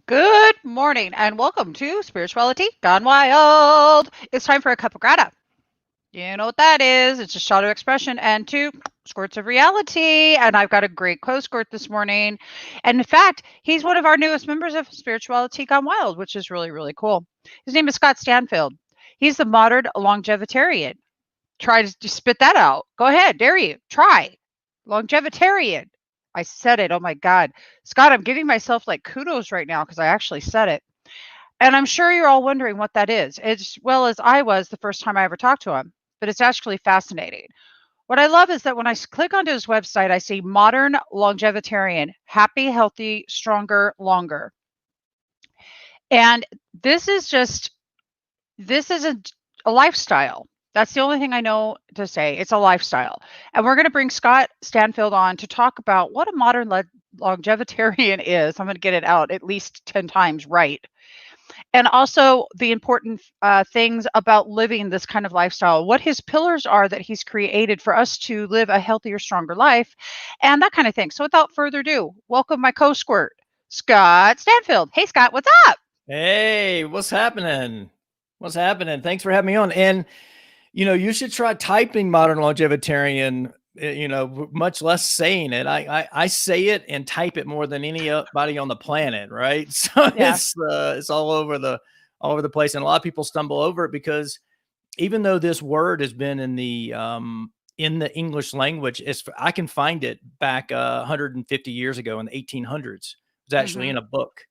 Good morning and welcome to Spirituality Gone Wild. It's time for a Cuppa Grata. You know what that is. It's a shot of expression and two squirts of reality. And I've got a great co-squirt this morning. And in fact, he's one of our newest members of Spirituality Gone Wild, which is really, really cool. His name is Scott Stanfield. He's the Modern Longevitarian. Try to spit that out. Go ahead. Dare you. Try. Longevitarian. I said it. Oh my God. Scott, I'm giving myself like kudos right now because I actually said it. And I'm sure you're all wondering what that is, as well as I was the first time I ever talked to him. But it's actually fascinating. What I love is that when I click onto his website, I see Modern Longevitarian, happy, healthy, stronger, longer. And this is just, this is a lifestyle. That's the only thing I know to say. It's a lifestyle. And we're going to bring Scott Stanfield on to talk about what a modern longevitarian is. I'm going to get it out at least 10 times right. And also the important things about living this kind of lifestyle, what his pillars are that he's created for us to live a healthier, stronger life, and that kind of thing. So without further ado, welcome my co-squirt, Scott Stanfield. Hey, Scott, what's up? Hey, what's happening? What's happening? Thanks for having me on. And, you should try typing Modern Longevitarian, much less saying it. I say it and type it more than anybody on the planet, right? So Yeah. it's all over the place. And a lot of people stumble over it because even though this word has been in the English language, I can find it back 150 years ago in the 1800s. It was actually in a book.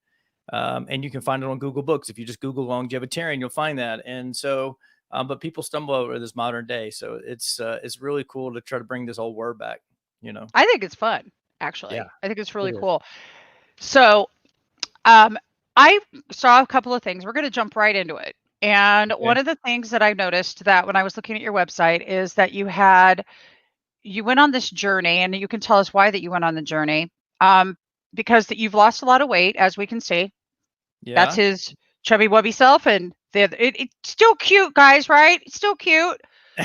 And you can find it on Google Books. If you just Google longevitarian, you'll find that. And so, but people stumble over this modern day. So it's really cool to try to bring this old word back, I think it's fun, actually. Yeah, I think it's it really is. cool. So I saw a couple of things. We're going to jump right into it. And one Okay. of the things that I noticed that when I was looking at your website is that you went on this journey, and you can tell us why that you went on the journey. Because that you've lost a lot of weight, as we can see. That's Yeah. his chubby wubby self, and it's still cute, guys. Right? It's still cute.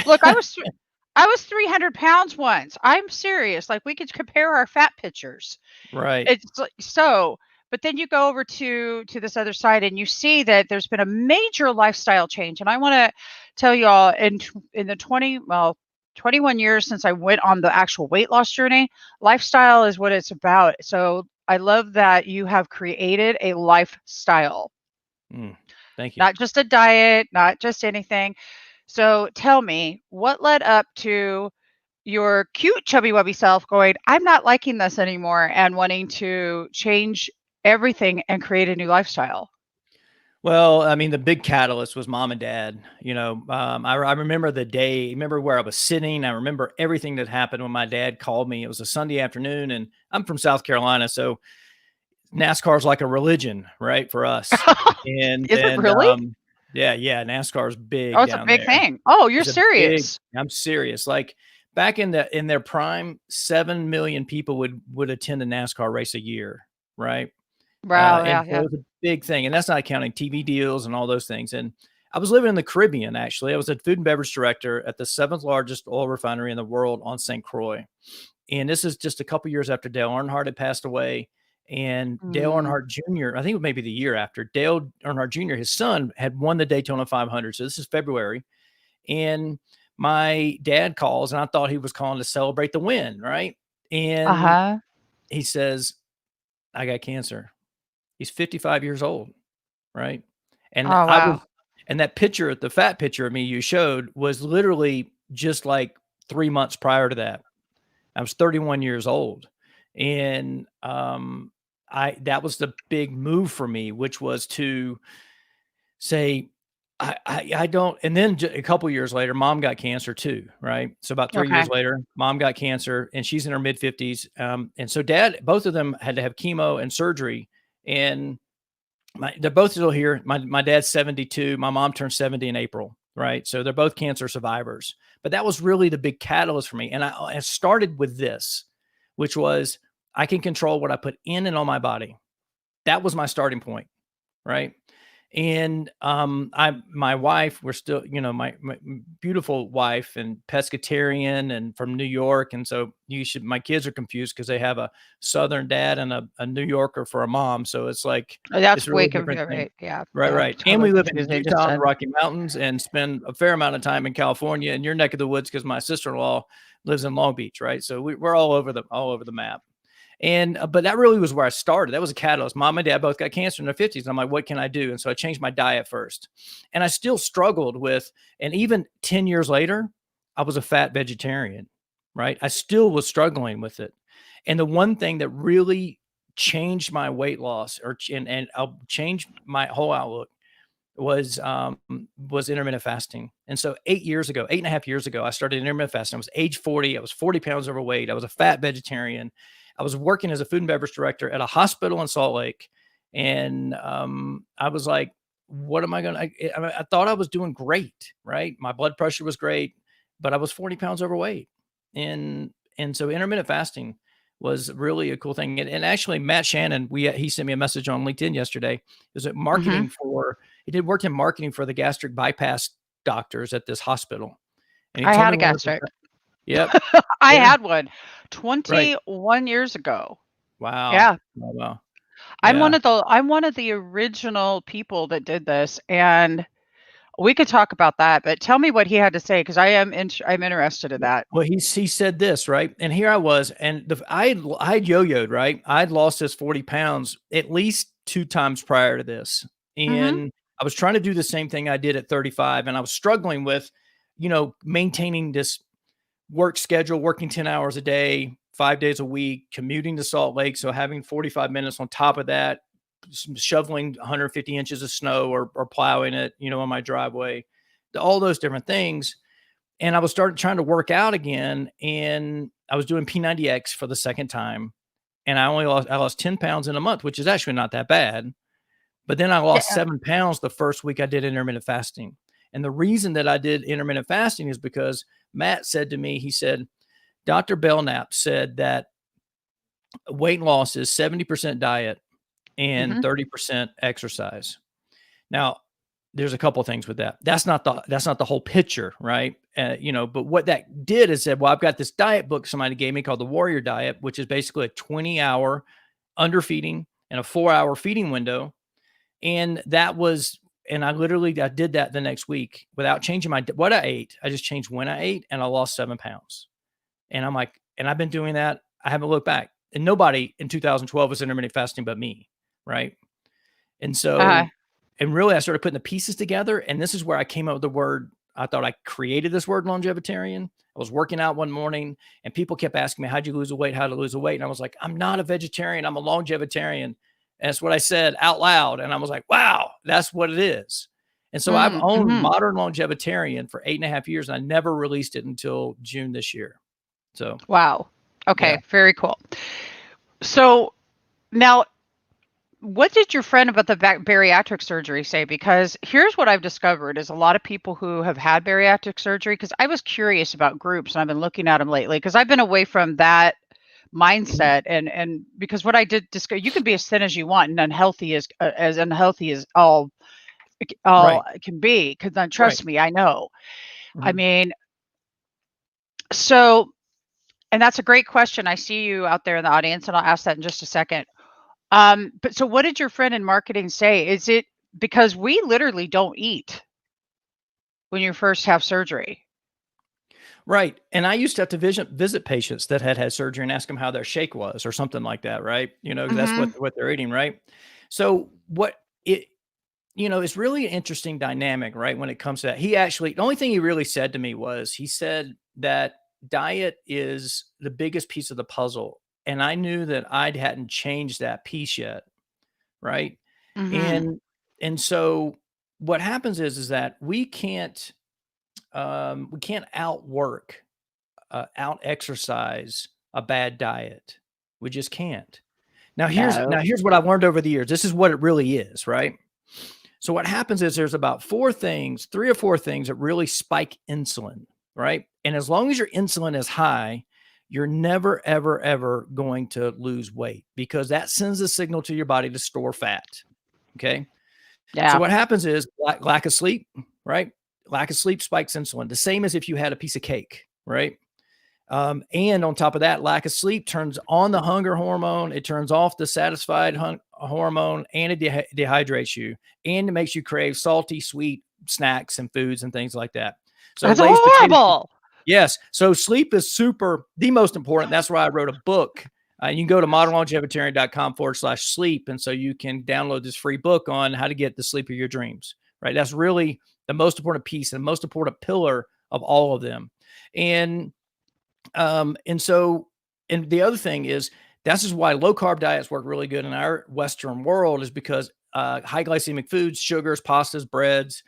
Look, I was 300 pounds once. I'm serious. Like we could compare our fat pictures. Right. It's like, so, but then you go over to this other side, and you see that there's been a major lifestyle change. And I want to tell you all in the 21 years since I went on the actual weight loss journey, lifestyle is what it's about. So I love that you have created a lifestyle, Thank you. not just a diet, not just anything. So tell me, what led up to your cute chubby wubby self going, I'm not liking this anymore, and wanting to change everything and create a new lifestyle? Well, I mean, the big catalyst was mom and dad. I remember the day, remember where I was sitting. I remember everything that happened when my dad called me. It was a Sunday afternoon, and I'm from South Carolina. So NASCAR is like a religion, right, for us. And Is it really? yeah, NASCAR is Oh, big it's a down big there. thing. Oh, you're It's a big. serious. I'm serious. Like back in their prime, 7 million people would attend a NASCAR race a year, right? Wow, And yeah, so it yeah. was a big thing, and that's not counting TV deals and all those things. And I was living in the Caribbean, actually. I was a food and beverage director at the seventh largest oil refinery in the world on St. Croix. And this is just a couple years after Dale Earnhardt had passed away. And Dale Mm. Earnhardt Jr., I think it was maybe the year after, Dale Earnhardt Jr., his son, had won the Daytona 500. So this is February. And my dad calls, and I thought he was calling to celebrate the win, right? And Uh-huh. he says, I got cancer. He's 55 years old, right? And Oh, I was, wow. and that picture, the fat picture of me you showed was literally just like 3 months prior to that. I was 31 years old. And that was the big move for me, which was to say, I don't. And then a couple years later, mom got cancer too, right? So about 3 years Okay. later, mom got cancer, and she's in her mid 50s. And so dad, both of them had to have chemo and surgery. And they're both still here. My dad's 72. My mom turned 70 in April, right? So they're both cancer survivors. But that was really the big catalyst for me. And I started with this, which was I can control what I put in and on my body. That was my starting point, right? And my wife, we're still, my beautiful wife and pescatarian and from New York. And so my kids are confused because they have a Southern dad and a New Yorker for a mom. So it's like, it's That's a way really different confusing. thing. Right. Yeah. Right, Yeah. right. And Totally we live in confusing. Just Utah in the Rocky Mountains and spend a fair amount of time in California and your neck of the woods because my sister-in-law lives in Long Beach, right? So we're all over the map. And but that really was where I started. That was a catalyst. Mom and dad both got cancer in their 50s. And I'm like, what can I do? And so I changed my diet first. And I still struggled with, and even 10 years later, I was a fat vegetarian, right? I still was struggling with it. And the one thing that really changed my weight loss and I'll change my whole outlook was intermittent fasting. And so 8.5 years ago, I started intermittent fasting. I was age 40. I was 40 pounds overweight. I was a fat vegetarian. I was working as a food and beverage director at a hospital in Salt Lake. And I was like, what am I going to, I thought I was doing great, right? My blood pressure was great, but I was 40 pounds overweight. And so intermittent fasting was really a cool thing. And actually Matt Shannon, he sent me a message on LinkedIn yesterday. Is it marketing he did work in marketing for the gastric bypass doctors at this hospital. And he I told had me a gastric. yep. I Yeah. had one Right. 21 years ago. Wow. Yeah. Wow. I'm Yeah. one of the original people that did this, and we could talk about that, but tell me what he had to say because I'm interested in that. Well, he said this, right? And here I was, and I had yo-yoed, right? I'd lost this 40 pounds at least 2 times prior to this. Mhm. And I was trying to do the same thing I did at 35. And I was struggling with, maintaining this work schedule, working 10 hours a day, 5 days a week, commuting to Salt Lake. So having 45 minutes on top of that, shoveling 150 inches of snow or plowing it, on my driveway, all those different things. And I was trying to work out again. And I was doing P90X for the second time. And I lost 10 pounds in a month, which is actually not that bad. But then I lost Yeah. 7 pounds the first week I did intermittent fasting. And the reason that I did intermittent fasting is because Matt said to me, he said, Dr. Belknap said that weight loss is 70% diet and Mhm. 30% exercise. Now, there's a couple of things with that. That's not the whole picture, right? But what that did is said, well, I've got this diet book somebody gave me called the Warrior Diet, which is basically a 20-hour underfeeding and a 4-hour feeding window. And I did that the next week without changing what I ate. I just changed when I ate and I lost 7 pounds. And I'm like, and I've been doing that. I haven't looked back. And nobody in 2012 was intermittent fasting but me, right? And Uh-huh. so, and really I started putting the pieces together. And this is where I came up with the word. I thought I created this word longevitarian. I was working out one morning and people kept asking me, how'd you lose the weight? How to lose the weight? And I was like, I'm not a vegetarian. I'm a longevitarian. And that's what I said out loud. And I was like, wow, that's what it is. And so I've owned Mhm. Modern Longevitarian for 8.5 years. And I never released it until June this year. So, Wow. yeah. Okay, very cool. So, now what did your friend about the bariatric surgery say? Because here's what I've discovered is a lot of people who have had bariatric surgery, because I was curious about groups and I've been looking at them lately because I've been away from that Mhm. mindset and because what I did discover, you can be as thin as you want and unhealthy as unhealthy as all Right. it can be. Because Right. trust me, I know. I Mhm. mean, so and that's a great question. I see you out there in the audience, and I'll ask that in just a second. But so what did your friend in marketing say? Is it because we literally don't eat when you first have surgery? Right. And I used to have to visit patients that had surgery and ask them how their shake was or something like that, right? 'Cause that's Mhm. what they're eating, right? So what it it's really an interesting dynamic, right? When it comes to that. The only thing he really said to me was he said that diet is the biggest piece of the puzzle. And I knew that I hadn't changed that piece yet, right? Mhm. And so what happens is that we can't outwork out exercise a bad diet. We just can't. No. Here's what I've learned over the years. This is what it really is, right? So what happens is there's about 3 or 4 things that really spike insulin, right? And as long as your insulin is high, you're never, ever, ever going to lose weight because that sends a signal to your body to store fat. Okay. So Yeah. what happens is lack of sleep, right? Lack of sleep spikes insulin, the same as if you had a piece of cake, right? And on top of that, lack of sleep turns on the hunger hormone. It turns off the satisfied hormone, and it dehydrates you, and it makes you crave salty, sweet snacks and foods and things like that. So That's Lay's potato chips. horrible. Yes. So sleep is the most important. That's why I wrote a book. You can go to modernlongevitarian.com/sleep. And so you can download this free book on how to get the sleep of your dreams, right? That's really the most important piece and the most important pillar of all of them. And so the other thing is, that's just why low carb diets work really good in our Western world, is because high glycemic foods, sugars, pastas, breads,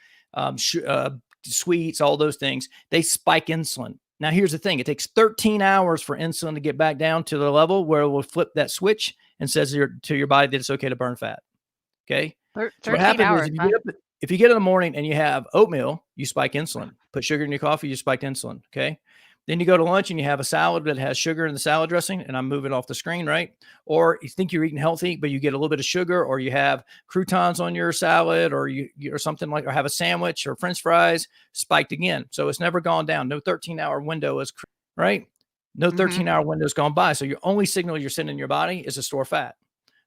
sweets, all those things, they spike insulin. Now, here's the thing. It takes 13 hours for insulin to get back down to the level where it will flip that switch and says to your body that it's okay to burn fat. Okay. So what 13 happens hours. is if you get in the morning and you have oatmeal, you spike insulin. Put sugar in your coffee, you spike insulin. Okay. Then you go to lunch and you have a salad that has sugar in the salad dressing, and I'm moving off the screen, right? Or you think you're eating healthy, but you get a little bit of sugar, or you have croutons on your salad, or or something like, or have a sandwich or French fries, spiked again. So it's never gone down. No 13-hour window is right. No 13-hour window has gone by. So your only signal you're sending your body is to store fat,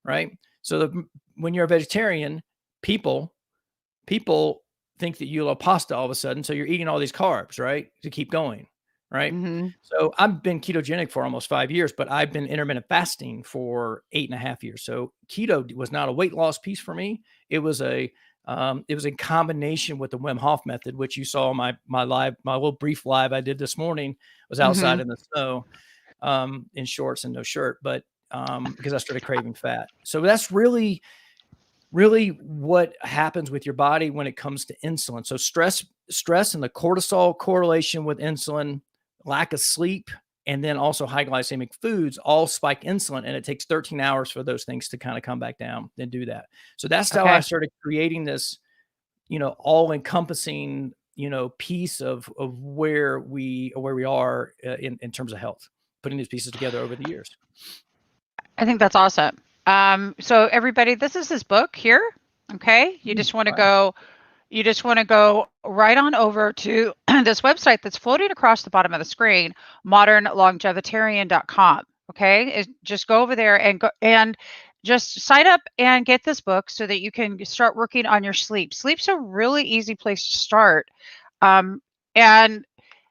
right? So when you're a vegetarian, people think that you love pasta all of a sudden. So you're eating all these carbs, right? To keep going. Right. So I've been ketogenic for almost 5 years, but I've been intermittent fasting for 8.5 years. So keto was not a weight loss piece for me. It was a combination with the Wim Hof method, which you saw my little brief live I did this morning. Was outside in the snow, in shorts and no shirt, but because I started craving fat. So that's really what happens with your body when it comes to insulin. So stress and the cortisol correlation with insulin, lack of sleep, and then also high glycemic foods all spike insulin, and it takes 13 hours for those things to kind of come back down and do that. So that's how I started creating this, all encompassing, piece of where we are in terms of health, putting these pieces together over the years. I think that's awesome. So everybody, this is his book here. Okay. You just want to go right on over to this website that's floating across the bottom of the screen, modernlongevitarian.com. Okay. Just go over there and just sign up and get this book so that you can start working on your sleep. Sleep's a really easy place to start. And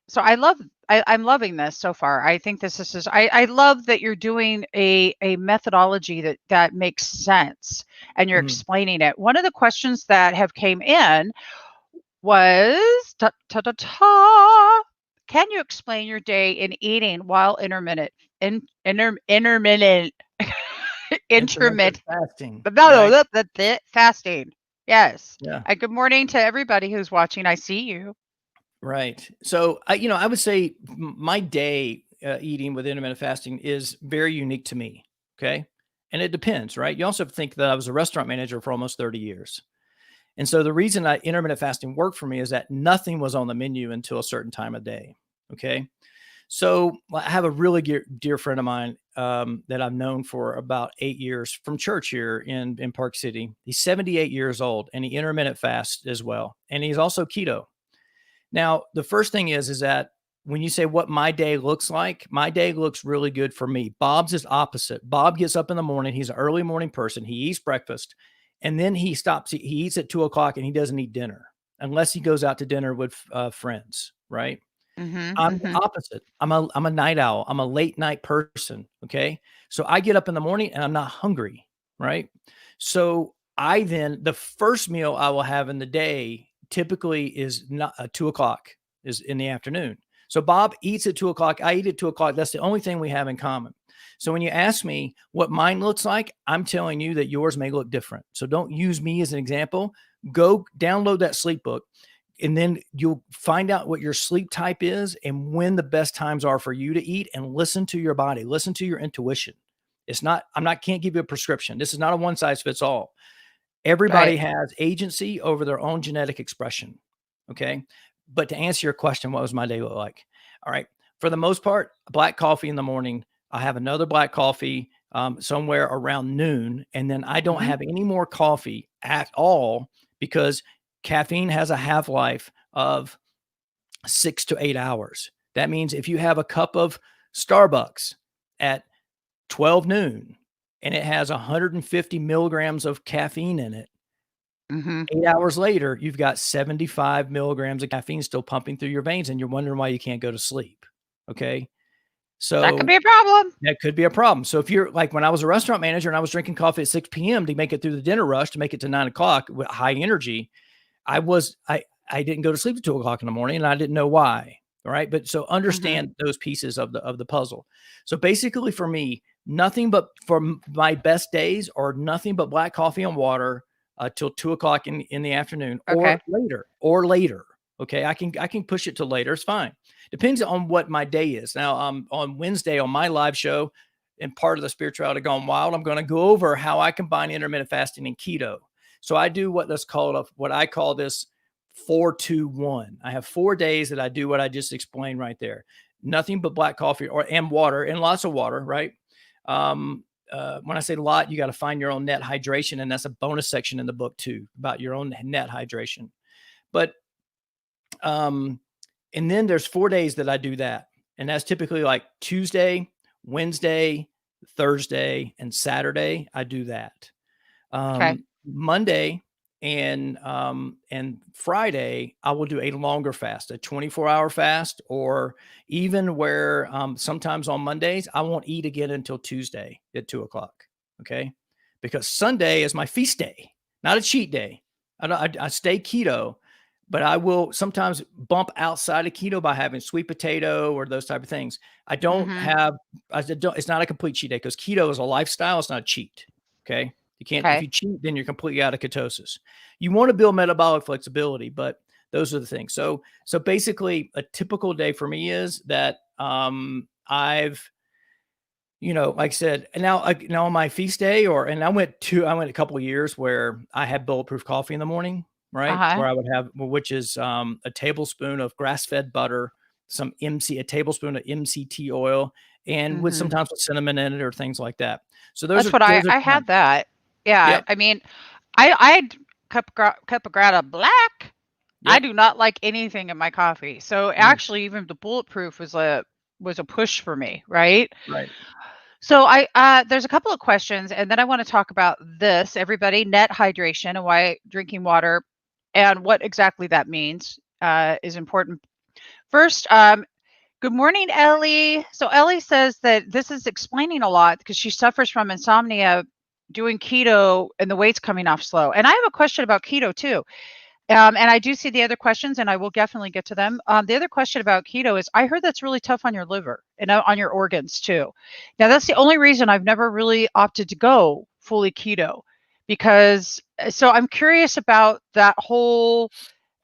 so I'm loving this so far. I think this is, I love that you're doing a methodology that makes sense and you're explaining it. One of the questions that have came in was, can you explain your day in eating while intermittent fasting? Fasting. Yes. Yeah. Good morning to everybody who's watching. I see you. Right. So I would say my day eating with intermittent fasting is very unique to me. Okay. And it depends, right? You also have to think that I was a restaurant manager for almost 30 years. And so the reason intermittent fasting worked for me is that nothing was on the menu until a certain time of day. Okay. So I have a really dear friend of mine that I've known for about 8 years from church here in Park City. He's 78 years old and he intermittent fasts as well. And he's also keto. Now, the first thing is that when you say what my day looks like, my day looks really good for me. Bob's is opposite. Bob gets up in the morning. He's an early morning person. He eats breakfast and then he stops. He eats at 2:00 and he doesn't eat dinner unless he goes out to dinner with friends. Right. I'm the opposite. I'm a night owl. I'm a late night person. Okay. So I get up in the morning and I'm not hungry. Right. So the first meal I will have in the day typically is not 2:00 is in the afternoon. So Bob eats at 2:00. I eat at 2:00. That's the only thing we have in common. So when you ask me what mine looks like, I'm telling you that yours may look different. So don't use me as an example. Go download that sleep book and then you'll find out what your sleep type is and when the best times are for you to eat, and listen to your body, listen to your intuition. Can't give you a prescription. This is not a one size fits all. Everybody has agency over their own genetic expression. Okay. But to answer your question, what was my day look like? All right. For the most part, black coffee in the morning. I have another black coffee somewhere around noon. And then I don't have any more coffee at all because caffeine has a half-life of 6 to 8 hours. That means if you have a cup of Starbucks at 12 noon and it has 150 milligrams of caffeine in it, 8 hours later, you've got 75 milligrams of caffeine still pumping through your veins, and you're wondering why you can't go to sleep. Okay. That could So be a problem. that could be a problem. So if you're like when I was a restaurant manager and I was drinking coffee at 6 p.m. to make it through the dinner rush to make it to 9 o'clock with high energy, I didn't go to sleep at 2 o'clock in the morning, and I didn't know why. All right. But so understand those pieces of the puzzle. So basically for me, nothing but for my best days or nothing but black coffee and water till 2 o'clock in the afternoon Okay. or later. Okay. I can push it to later. It's fine. Depends on what my day is. Now, on Wednesday on my live show and part of the Spirituality Gone Wild, I'm going to go over how I combine intermittent fasting and keto. So I do what I call this 4-2-1. I have 4 days that I do what I just explained right there. Nothing but black coffee and water, and lots of water, right? When I say a lot, you got to find your own net hydration, and that's a bonus section in the book too about your own net hydration. But and then there's 4 days that I do that, and that's typically like Tuesday, Wednesday, Thursday, and Saturday. I do that. Okay. Monday and Friday, I will do a longer fast, a 24-hour fast, or even where sometimes on Mondays, I won't eat again until Tuesday at 2 o'clock. Okay. Because Sunday is my feast day, not a cheat day. I stay keto, but I will sometimes bump outside of keto by having sweet potato or those type of things. It's not a complete cheat day because keto is a lifestyle. It's not a cheat. Okay. If you cheat, then you're completely out of ketosis. You want to build metabolic flexibility, but those are the things. So basically a typical day for me is that, I've, like I said, and now on my feast day I went a couple of years where I had bulletproof coffee in the morning, right? Where I would have, which is, a tablespoon of grass-fed butter, a tablespoon of MCT oil, and with sometimes with cinnamon in it or things like that. So That's what I had that. Yeah. Yep. I mean, I had Cuppa Grata black. I Yep. do not like anything in my coffee. So actually even the bulletproof was a push for me, right? Right. So there's a couple of questions, and then I want to talk about this, everybody, net hydration and why drinking water and what exactly that means is important. First, good morning, Ellie. So Ellie says that this is explaining a lot because she suffers from insomnia doing keto and the weight's coming off slow. And I have a question about keto too. And I do see the other questions, and I will definitely get to them. The other question about keto is I heard that's really tough on your liver and on your organs too. Now, that's the only reason I've never really opted to go fully keto because so I'm curious about that whole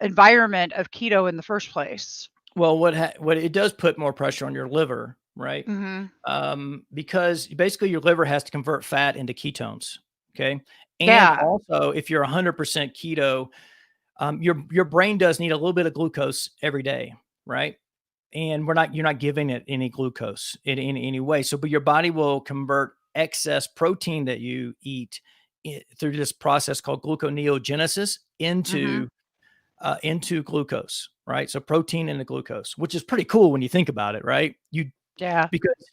environment of keto in the first place. Well, what it does put more pressure on your liver, right? Because basically your liver has to convert fat into ketones. Okay. And also if you're 100% keto, your brain does need a little bit of glucose every day, right? And you're not giving it any glucose in any way. So, but your body will convert excess protein that you eat through this process called gluconeogenesis into glucose, right? So protein into glucose, which is pretty cool when you think about it, right? Because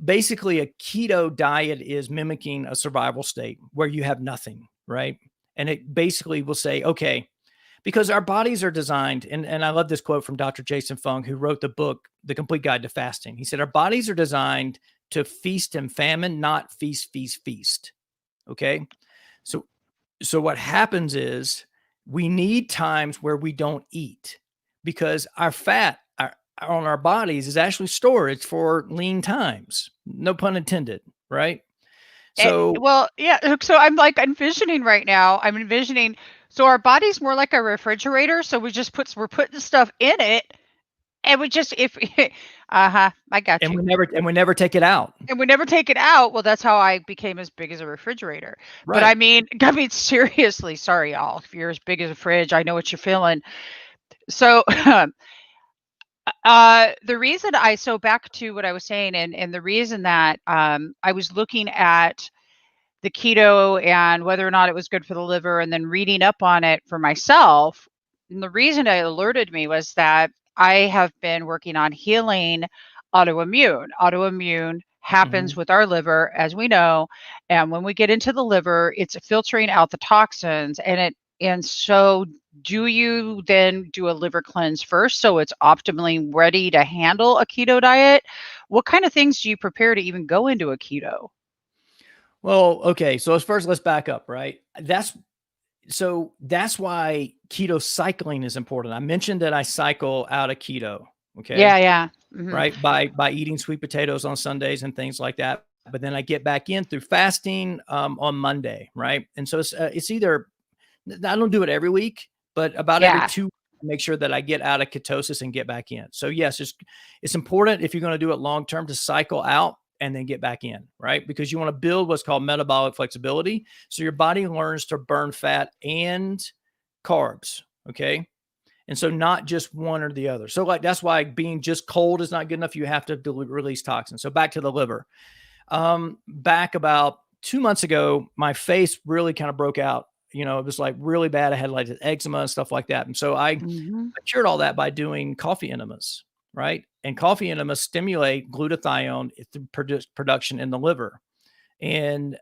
basically a keto diet is mimicking a survival state where you have nothing, right? And it basically will say, okay, because our bodies are designed, and I love this quote from Dr. Jason Fung, who wrote the book, The Complete Guide to Fasting. He said, our bodies are designed to feast and famine, not feast, feast, feast. Okay. So what happens is we need times where we don't eat because our fat on our bodies is actually storage for lean times. No pun intended. Right. So, so I'm like envisioning right now, so our body's more like a refrigerator. So we're putting stuff in it and we just, I got you. And we never take it out. And we never take it out. Well, that's how I became as big as a refrigerator. Right. But I mean, seriously, sorry, y'all, if you're as big as a fridge, I know what you're feeling. So, the reason back to what I was saying, and the reason that I was looking at the keto and whether or not it was good for the liver, and then reading up on it for myself. And the reason it alerted me was that I have been working on healing autoimmune. Autoimmune happens with our liver, as we know, and when we get into the liver, it's filtering out the toxins, and so do you then do a liver cleanse first so it's optimally ready to handle a keto diet? What kind of things do you prepare to even go into a keto? Well, okay. So as first, let's back up, right? That's why keto cycling is important. I mentioned that I cycle out of keto. Okay. Yeah, yeah. Mm-hmm. Right. By eating sweet potatoes on Sundays and things like that. But then I get back in through fasting on Monday. Right. And so it's either, I don't do it every week, but about every Yeah. 2 weeks, I make sure that I get out of ketosis and get back in. So yes, it's important if you're going to do it long term to cycle out and then get back in, right? Because you want to build what's called metabolic flexibility. So your body learns to burn fat and carbs. Okay. And so not just one or the other. So like, that's why being just cold is not good enough. You have to release toxins. So back to the liver. Back about 2 months ago, my face really kind of broke out. You know, it was like really bad. I had like eczema and stuff like that. And so I cured all that by doing coffee enemas, right? And coffee enemas stimulate glutathione production in the liver. And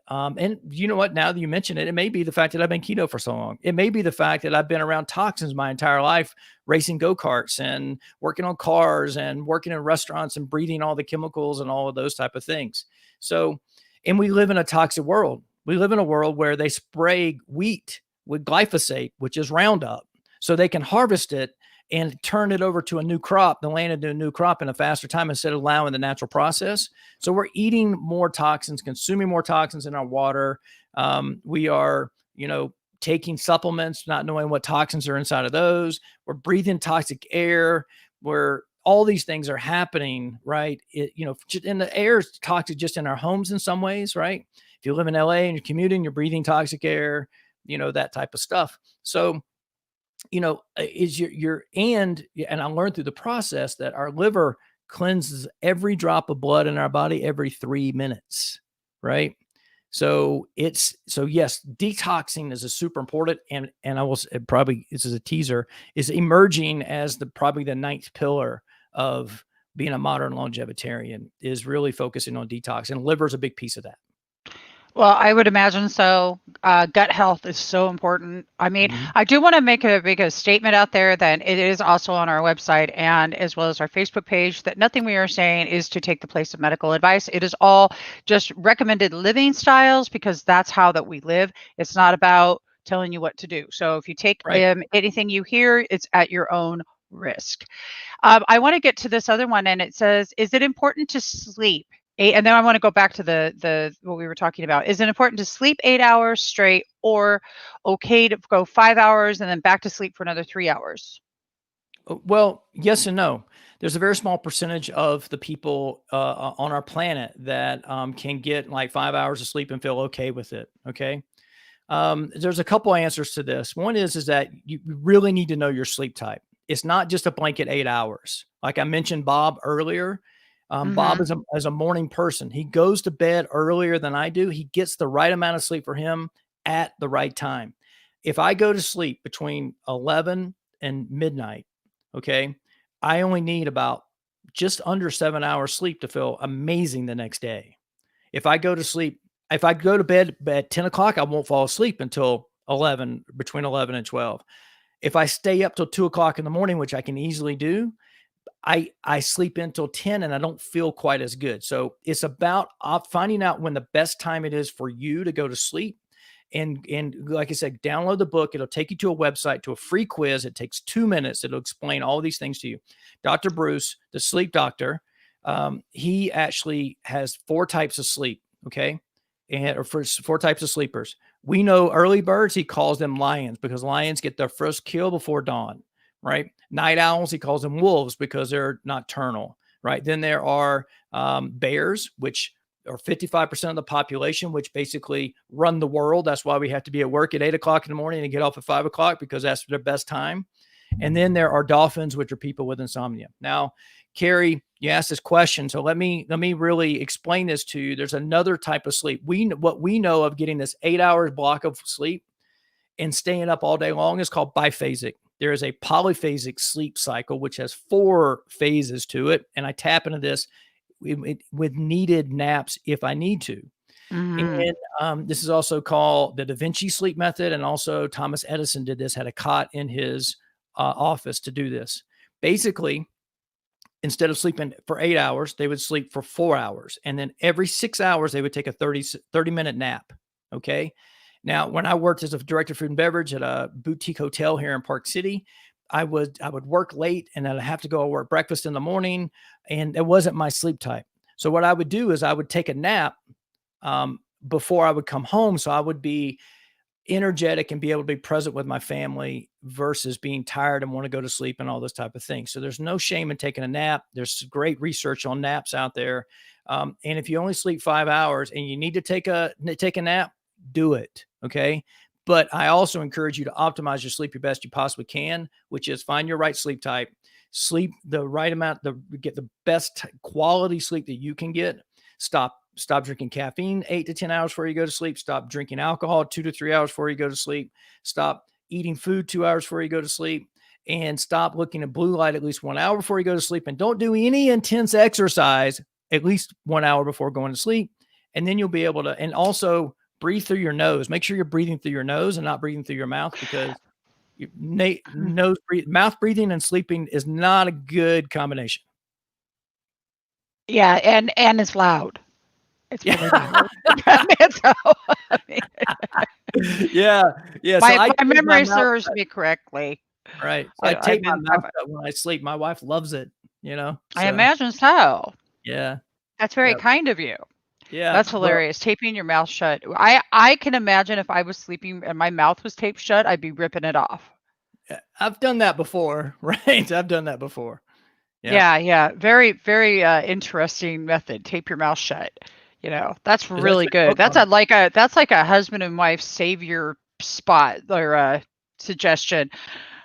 you know what, now that you mention it, it may be the fact that I've been keto for so long. It may be the fact that I've been around toxins my entire life, racing go-karts and working on cars and working in restaurants and breathing all the chemicals and all of those type of things. So, and we live in a toxic world. We live in a world where they spray wheat with glyphosate, which is Roundup, so they can harvest it and turn it over to a new crop, the land into a new crop in a faster time instead of allowing the natural process. So we're eating more toxins, consuming more toxins in our water. We are, taking supplements, not knowing what toxins are inside of those. We're breathing toxic air. All these things are happening, right? And the air is toxic just in our homes in some ways, right? If you live in LA and you're commuting, you're breathing toxic air, that type of stuff. So, is and I learned through the process that our liver cleanses every drop of blood in our body every 3 minutes, right? So yes, detoxing is a super important, and I will probably, this is a teaser, is emerging as probably the 9th pillar of being a modern longevitarian, is really focusing on detox, and liver is a big piece of that. Well, I would imagine so. Gut health is so important. I mean, I do want to make a statement out there that it is also on our website and as well as our Facebook page that nothing we are saying is to take the place of medical advice. It is all just recommended living styles because that's how that we live. It's not about telling you what to do. So if you take anything you hear, it's at your own risk. I want to get to this other one, and it says, is it important to sleep? And then I want to go back to the what we were talking about. Is it important to sleep 8 hours straight, or okay to go 5 hours and then back to sleep for another 3 hours? Well, yes and no. There's a very small percentage of the people on our planet that can get like 5 hours of sleep and feel okay with it. Okay. There's a couple answers to this. One is that you really need to know your sleep type. It's not just a blanket 8 hours. Like I mentioned Bob earlier. Bob is a morning person. He goes to bed earlier than I do. He gets the right amount of sleep for him at the right time. If I go to sleep between 11 and midnight, okay, I only need about just under 7 hours sleep to feel amazing the next day. If I go to bed at 10 o'clock, I won't fall asleep until between 11 and 12. If I stay up till 2 o'clock in the morning, which I can easily do, I sleep until 10 and I don't feel quite as good. So it's about finding out when the best time it is for you to go to sleep. And like I said, download the book. It'll take you to a website, to a free quiz. It takes 2 minutes. It'll explain all these things to you. Dr. Bruce, the sleep doctor, he actually has 4 types of sleep. Okay. Or for 4 types of sleepers. We know early birds, he calls them lions because lions get their first kill before dawn. Right? Night owls, he calls them wolves because they're nocturnal, right? Then there are bears, which are 55% of the population, which basically run the world. That's why we have to be at work at 8 o'clock in the morning and get off at 5 o'clock because that's their best time. And then there are dolphins, which are people with insomnia. Now, Carrie, you asked this question, so let me really explain this to you. There's another type of sleep. What we know of getting this 8 hours block of sleep and staying up all day long is called biphasic. There is a polyphasic sleep cycle, which has 4 phases to it. And I tap into this with needed naps if I need to. Mm-hmm. And this is also called the Da Vinci sleep method. And also Thomas Edison did this, had a cot in his office to do this. Basically, instead of sleeping for 8 hours, they would sleep for 4 hours. And then every 6 hours, they would take a 30-minute nap. Okay. Now, when I worked as a director of food and beverage at a boutique hotel here in Park City, I would work late and then I'd have to go work breakfast in the morning, and it wasn't my sleep type. So what I would do is I would take a nap before I would come home, so I would be energetic and be able to be present with my family versus being tired and want to go to sleep and all those type of things. So there's no shame in taking a nap. There's great research on naps out there. And if you only sleep 5 hours and you need to take a nap, do it. Okay. But I also encourage you to optimize your sleep your best you possibly can, which is find your right sleep type, sleep the right amount, get the best quality sleep that you can get. Stop drinking caffeine 8 to 10 hours before you go to sleep. Stop drinking alcohol 2 to 3 hours before you go to sleep. Stop eating food 2 hours before you go to sleep, and stop looking at blue light at least 1 hour before you go to sleep. And don't do any intense exercise at least 1 hour before going to sleep. And then you'll be able to, and also breathe through your nose. Make sure you're breathing through your nose and not breathing through your mouth, because mouth breathing and sleeping is not a good combination. Yeah, and it's loud. It's really loud. Yeah. My memory serves me correctly. Right. So I tape my mouth shut when I sleep. My wife loves it, So. I imagine so. Yeah. That's very kind of you. Yeah. That's hilarious. Taping your mouth shut. I can imagine if I was sleeping and my mouth was taped shut, I'd be ripping it off. I've done that before, right? I've done that before. Yeah. Very, very interesting method. Tape your mouth shut. That's really good. That's like a husband and wife savior spot or suggestion.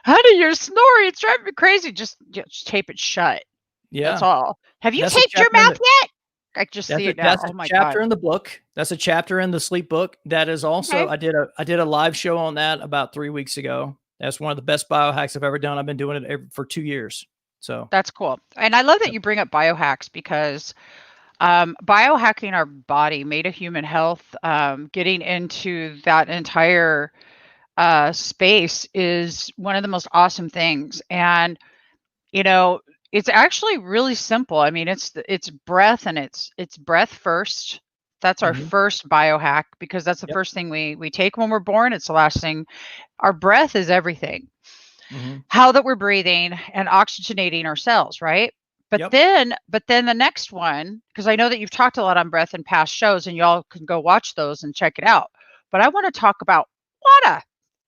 Honey, you're snoring. It's driving me crazy. Just tape it shut. Yeah. That's all. Have you taped your mouth yet? I just see it now. That's a chapter in the book. That's a chapter in the sleep book. That is also, okay. I did a live show on that about 3 weeks ago. That's one of the best biohacks I've ever done. I've been doing it for 2 years. So that's cool. And I love that you bring up biohacks, because biohacking our body, made of human health, getting into that entire space is one of the most awesome things. And, it's actually really simple. I mean, it's breath, and it's breath first. That's our first biohack, because that's the first thing we take when we're born. It's the last thing. Our breath is everything. How that we're breathing and oxygenating our cells, right? But then the next one, because I know that you've talked a lot on breath in past shows, and y'all can go watch those and check it out. But I want to talk about water.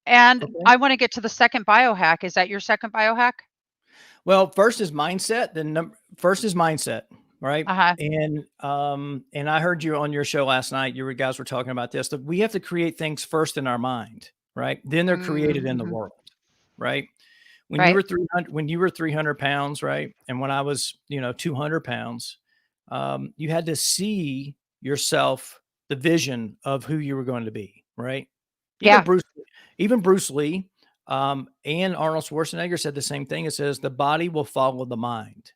And I want to get to the second biohack. Is that your second biohack? Well, first is mindset. First is mindset, right? And I heard you on your show last night. You guys were talking about this, that we have to create things first in our mind, right? Then they're created in the world, right? When you were 300 pounds, right? And when I was, 200 pounds, you had to see yourself, the vision of who you were going to be, right? Even Bruce Lee, and Arnold Schwarzenegger said the same thing. It says the body will follow the mind,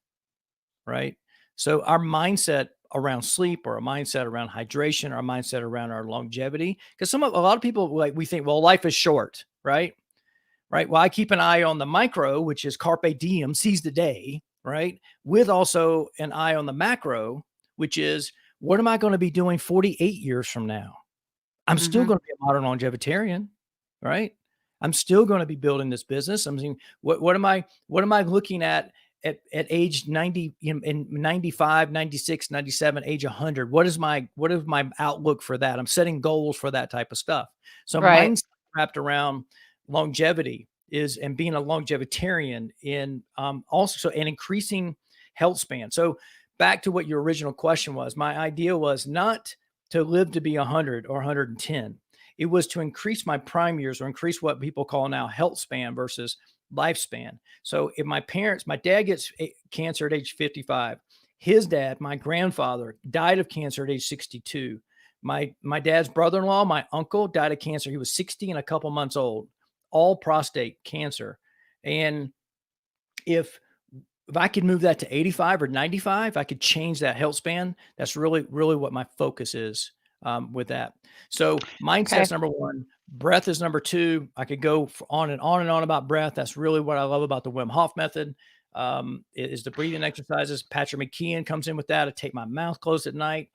right? So our mindset around sleep, or a mindset around hydration, or a mindset around our longevity, because a lot of people, we think, well, life is short, right? Right. Well, I keep an eye on the micro, which is carpe diem, seize the day, right? With also an eye on the macro, which is, what am I going to be doing 48 years from now? I'm still going to be a modern longevitarian, right? I'm still going to be building this business. I'm saying, what am I looking at age 90, in 95, 96, 97, age 100? What is my outlook for that? I'm setting goals for that type of stuff. So mine's wrapped around longevity and being a longevitarian in also an increasing health span. So back to what your original question was, my idea was not to live to be 100 or 110. It was to increase my prime years, or increase what people call now health span, versus lifespan. So if my dad gets cancer at age 55, his dad, my grandfather, died of cancer at age 62. My dad's brother-in-law, my uncle, died of cancer. He was 60 and a couple months old, all prostate cancer. And if I could move that to 85 or 95, I could change that health span. That's really, really what my focus is with that. So mindset's number one, breath is number two. I could go on and on and on about breath. That's really what I love about the Wim Hof method. Is the breathing exercises. Patrick McKeon comes in with that. I take my mouth closed at night.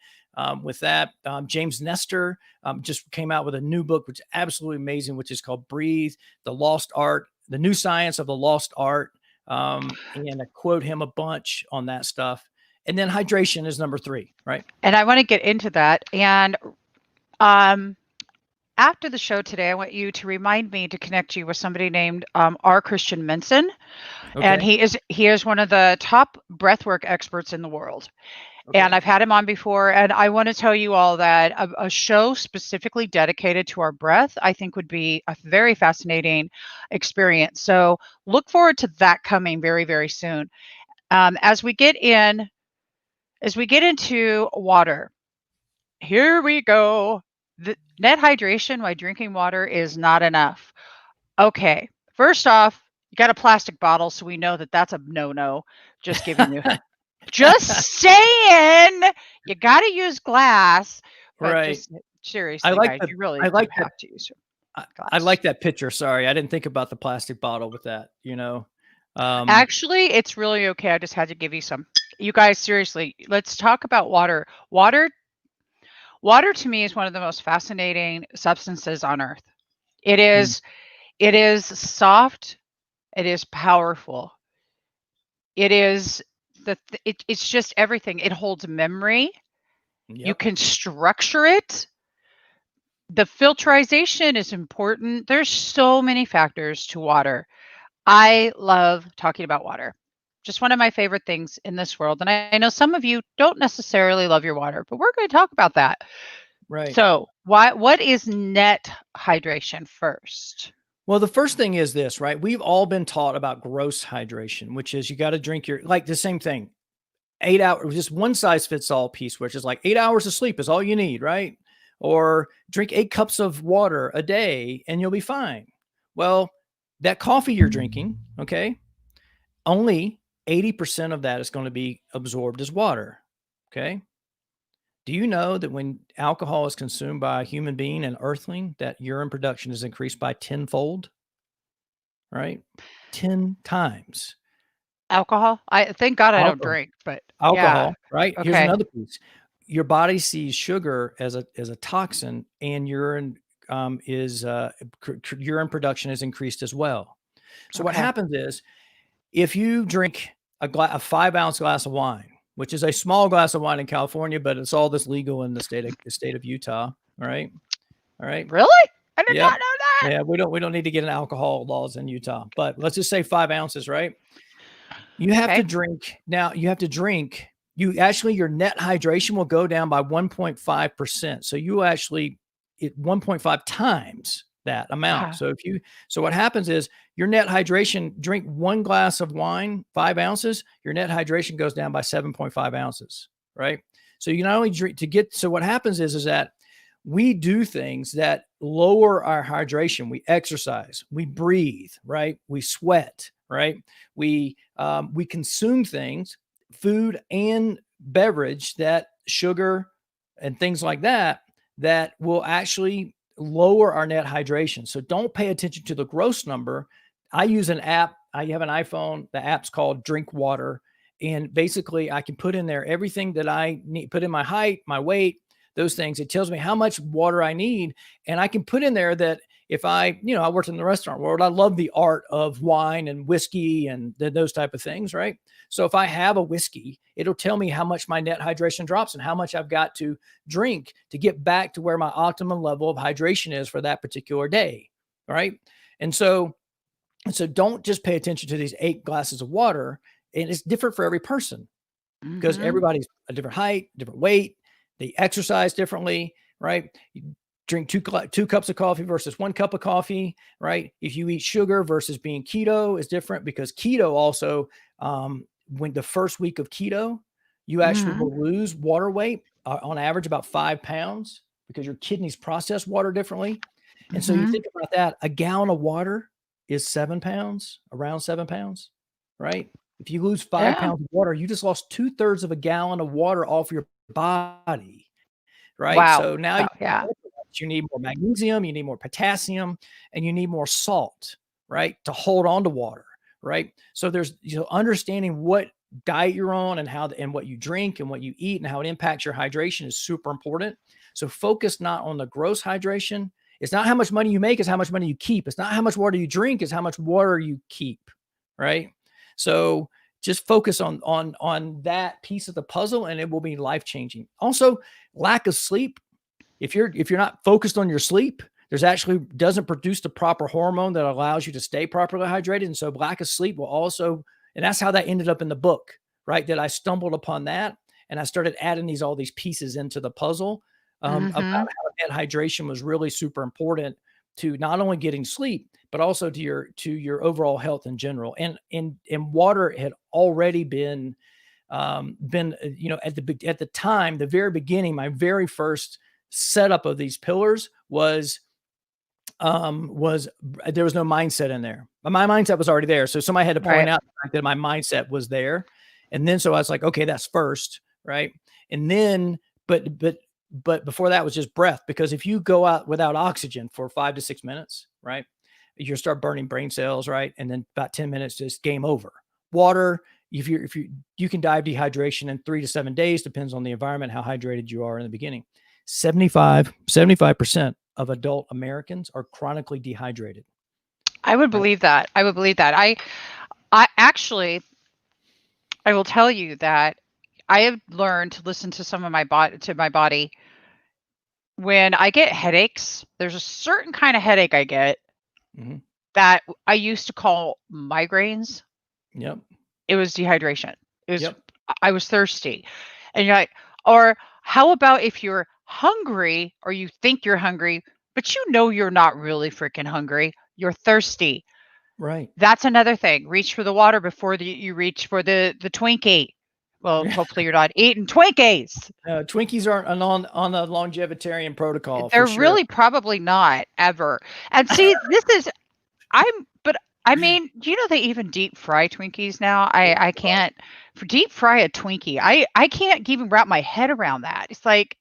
With that, James Nestor just came out with a new book, which is absolutely amazing, which is called Breathe, the Lost Art, the New Science of the Lost Art. And I quote him a bunch on that stuff. And then hydration is number three, right? And I want to get into that. And after the show today, I want you to remind me to connect you with somebody named R. Christian Menson. Okay. And he is one of the top breathwork experts in the world. Okay. And I've had him on before. And I want to tell you all that a show specifically dedicated to our breath, I think would be a very fascinating experience. So look forward to that coming very, very soon. As we get into water, here we go. The net hydration by drinking water is not enough. Okay. First off, you got a plastic bottle, so we know that that's a no-no. Just giving you, just saying, you got to use glass. But right. Just, seriously, guys, you really have to use glass. I like that picture. Sorry, I didn't think about the plastic bottle with that. Actually, it's really okay. I just had to give you some. You guys, seriously, let's talk about water. Water to me is one of the most fascinating substances on earth. It is soft. It is powerful. It is it's just everything. It holds memory. Yep. You can structure it. The filtrization is important. There's so many factors to water. I love talking about water. Just one of my favorite things in this world. And I know some of you don't necessarily love your water, but we're going to talk about that. Right. So what is net hydration first? Well, the first thing is this, right? We've all been taught about gross hydration, which is you got to drink like the same thing, 8 hours, just one size fits all piece, which is like 8 hours of sleep is all you need, right? Or drink 8 cups of water a day and you'll be fine. Well, that coffee you're drinking, okay, only 80% of that is going to be absorbed as water, okay? Do you know that when alcohol is consumed by a human being, an earthling, that urine production is increased by 10-fold, right? 10 times. Alcohol? Thank God I don't drink, but alcohol, yeah. right? Okay. Here's another piece. Your body sees sugar as a toxin, and urine urine production is increased as well. So what happens is, if you drink a 5-ounce glass of wine, which is a small glass of wine in California, but it's all this legal in the state of Utah. All right. Really? I did not know that. Yeah, we don't need to get an alcohol laws in Utah, but let's just say 5 ounces, right? You have to drink. Now you have to drink. Your net hydration will go down by 1.5%. So you actually 1.5 times that amount. So so what happens is your net hydration, drink 1 glass of wine, 5 ounces, your net hydration goes down by 7.5 ounces, right? So you not only drink so what happens is that we do things that lower our hydration. We exercise, we breathe, right? We sweat, right? We consume things, food and beverage, that sugar and things like that will actually lower our net hydration. So don't pay attention to the gross number. I use an app. I have an iPhone. The app's called Drink Water. And basically I can put in there everything that I need, put in my height, my weight, those things. It tells me how much water I need. And I can put in there that if I worked in the restaurant world, I love the art of wine and whiskey and those type of things, right? So if I have a whiskey, it'll tell me how much my net hydration drops and how much I've got to drink to get back to where my optimum level of hydration is for that particular day, right? And so don't just pay attention to these 8 glasses of water. And it's different for every person because everybody's a different height, different weight. They exercise differently, right? drink two cups of coffee versus 1 cup of coffee, right? If you eat sugar versus being keto is different, because keto also, when the first week of keto, you actually Mhm. will lose water weight on average about 5 pounds, because your kidneys process water differently. And so you Mhm. think about that, a gallon of water is 7 pounds, around 7 pounds, right? If you lose 5 Yeah. pounds of water, you just lost 2/3 of a gallon of water off your body, right? Wow. So now Wow. Yeah. you need more magnesium, you need more potassium, and you need more salt, right, to hold on to water, right? So there's, understanding what diet you're on and and what you drink and what you eat and how it impacts your hydration is super important. So focus not on the gross hydration. It's not how much money you make, it's how much money you keep. It's not how much water you drink, it's how much water you keep, right? So just focus on that piece of the puzzle, and it will be life changing. Also, lack of sleep, if you're not focused on your sleep, there's actually doesn't produce the proper hormone that allows you to stay properly hydrated. And so lack of sleep will also, and that's how that ended up in the book, right? That I stumbled upon that, and I started adding all these pieces into the puzzle, about Mhm. how that hydration was really super important to not only getting sleep, but also to your overall health in general. And water had already been, at the time, the very beginning, my very first setup of these pillars was there was no mindset in there. But my mindset was already there. So somebody had to point Right. out the fact that my mindset was there. And then so I was like, okay, that's first, right? And then, but before that was just breath, because if you go out without oxygen for 5 to 6 minutes, right, you start burning brain cells, right? And then about 10 minutes, just game over. Water, if you can die of dehydration in 3 to 7 days, depends on the environment, how hydrated you are in the beginning. 75% of adult Americans are chronically dehydrated, I would right? believe that. I would believe that. I actually, I will tell you that I have learned to listen to some of my body. When I get headaches, there's a certain kind of headache I get Mhm. that I used to call migraines. Yep. It was dehydration. It was Yep. I was thirsty. And you're like, or how about if you're hungry or you think you're hungry, but you know you're not really freaking hungry, you're thirsty. Right. That's another thing. Reach for the water before you reach for the Twinkie. Well, hopefully you're not eating Twinkies. Twinkies aren't on the longevitarian protocol for They're sure. really probably not ever. And see, this is I'm but I mean, do you know they even deep fry Twinkies now? I can't for deep fry a Twinkie. I can't even wrap my head around that. It's like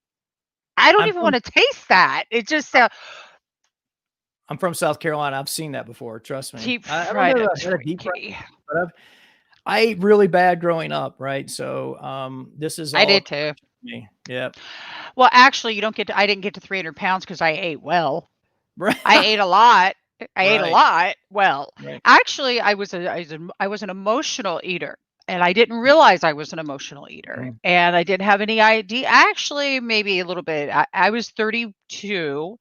I don't I'm even from want to taste that. It just I'm from South Carolina. I've seen that before. Trust me. deep I don't fried know a if I've had a deep fry, Twinkie. but I ate really bad growing up, right? So this is I all did too. me. Yep. Well, actually, you don't get to I didn't get to 300 pounds because I ate well. Right. I ate a lot. I ate a Right. lot. Well, Right. actually, I was an emotional eater, and I didn't realize I was an emotional eater, Mhm. and I didn't have any idea. Actually, maybe a little bit. I was 32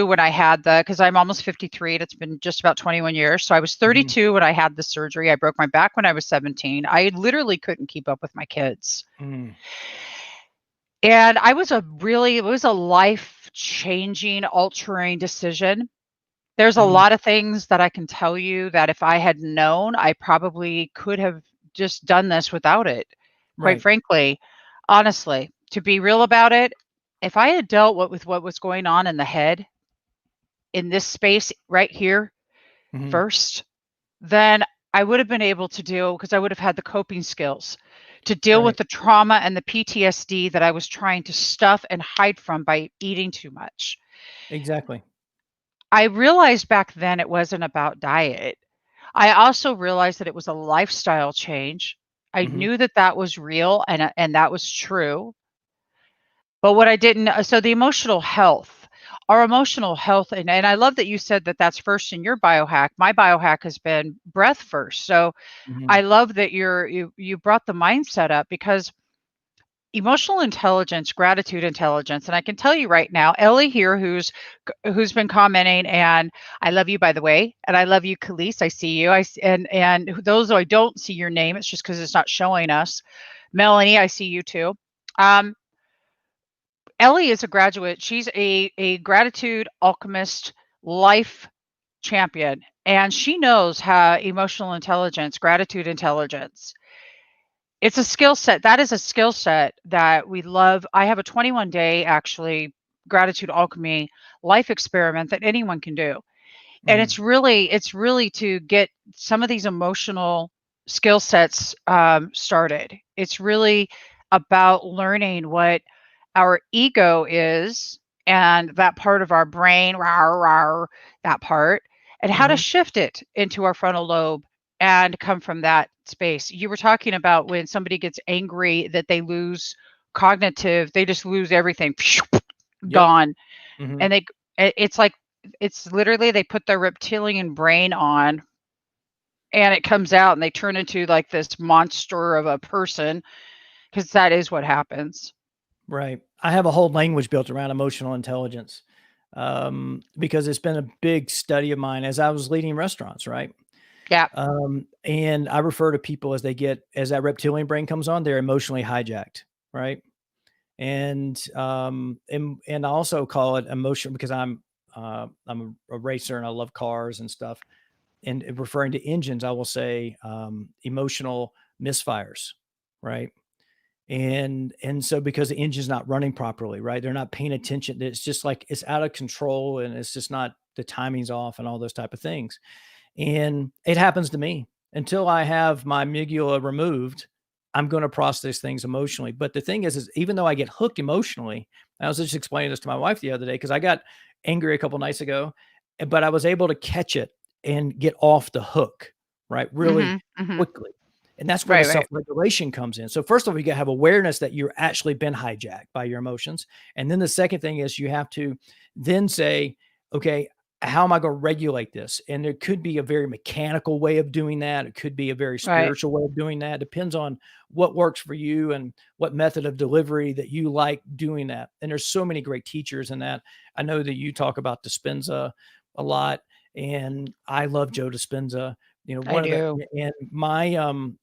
when I had because I'm almost 53, and it's been just about 21 years. So I was Mhm. 32 when I had the surgery. I broke my back when I was 17. I literally couldn't keep up with my kids. Mm. And it was a life changing, altering decision. There's a Mhm. lot of things that I can tell you that if I had known, I probably could have just done this without it. Quite Right. frankly, honestly, to be real about it, if I had dealt with what was going on in the head in this space right here Mhm. first, then I would have been able to deal because I would have had the coping skills to deal with Right. the trauma and the PTSD that I was trying to stuff and hide from by eating too much. Exactly. I realized back then it wasn't about diet. I also realized that it was a lifestyle change. I Mhm. knew that that was real and that was true. But what I didn't so the emotional health, our emotional health, and I love that you said that that's first in your biohack. My biohack has been breath first. So Mhm. I love that you brought the mindset up because emotional intelligence, gratitude intelligence, and I can tell you right now, Ellie here, who's been commenting, and I love you by the way, and I love you, Khalees. I see you. And those who I don't see your name, it's just because it's not showing us. Melanie, I see you too. Um, Ellie is a graduate. She's a gratitude alchemist life champion, and she knows how emotional intelligence, gratitude intelligence. It's a skill set. That is a skill set that we love. I have a 21-day actually gratitude alchemy life experiment that anyone can do. And Mhm. it's really to get some of these emotional skill sets started. It's really about learning what our ego is and that part of our brain, rawr, rawr, that part, and how to Mhm. shift it into our frontal lobe and come from that space. You were talking about when somebody gets angry that they lose cognitive, they just lose everything, Yep. gone. Mhm. And it's like, it's literally they put their reptilian brain on and it comes out and they turn into like this monster of a person because that is what happens. Right. I have a whole language built around emotional intelligence, because it's been a big study of mine as I was leading restaurants, right? Yeah. And I refer to people as as that reptilian brain comes on, they're emotionally hijacked, right? And I also call it emotion because I'm a racer and I love cars and stuff. And referring to engines, I will say emotional misfires, right? And so because the engine's not running properly, right? They're not paying attention. It's just like it's out of control and it's just not the timing's off and all those type of things. And it happens to me until I have my amygdala removed. I'm going to process things emotionally. But the thing is even though I get hooked emotionally, I was just explaining this to my wife the other day because I got angry a couple nights ago, but I was able to catch it and get off the hook, right? Really Mhm. Mhm. quickly. And that's where the Right, right. self-regulation comes in. So first of all, you got to have awareness that you're actually been hijacked by your emotions. And then the second thing is you have to then say, okay, how am I going to regulate this? And there could be a very mechanical way of doing that. It could be a very Right. spiritual way of doing that. It depends on what works for you and what method of delivery that you like doing that. And there's so many great teachers in that. I know that you talk about Dispenza a lot, and I love Joe Dispenza. You know, I one of the do. and my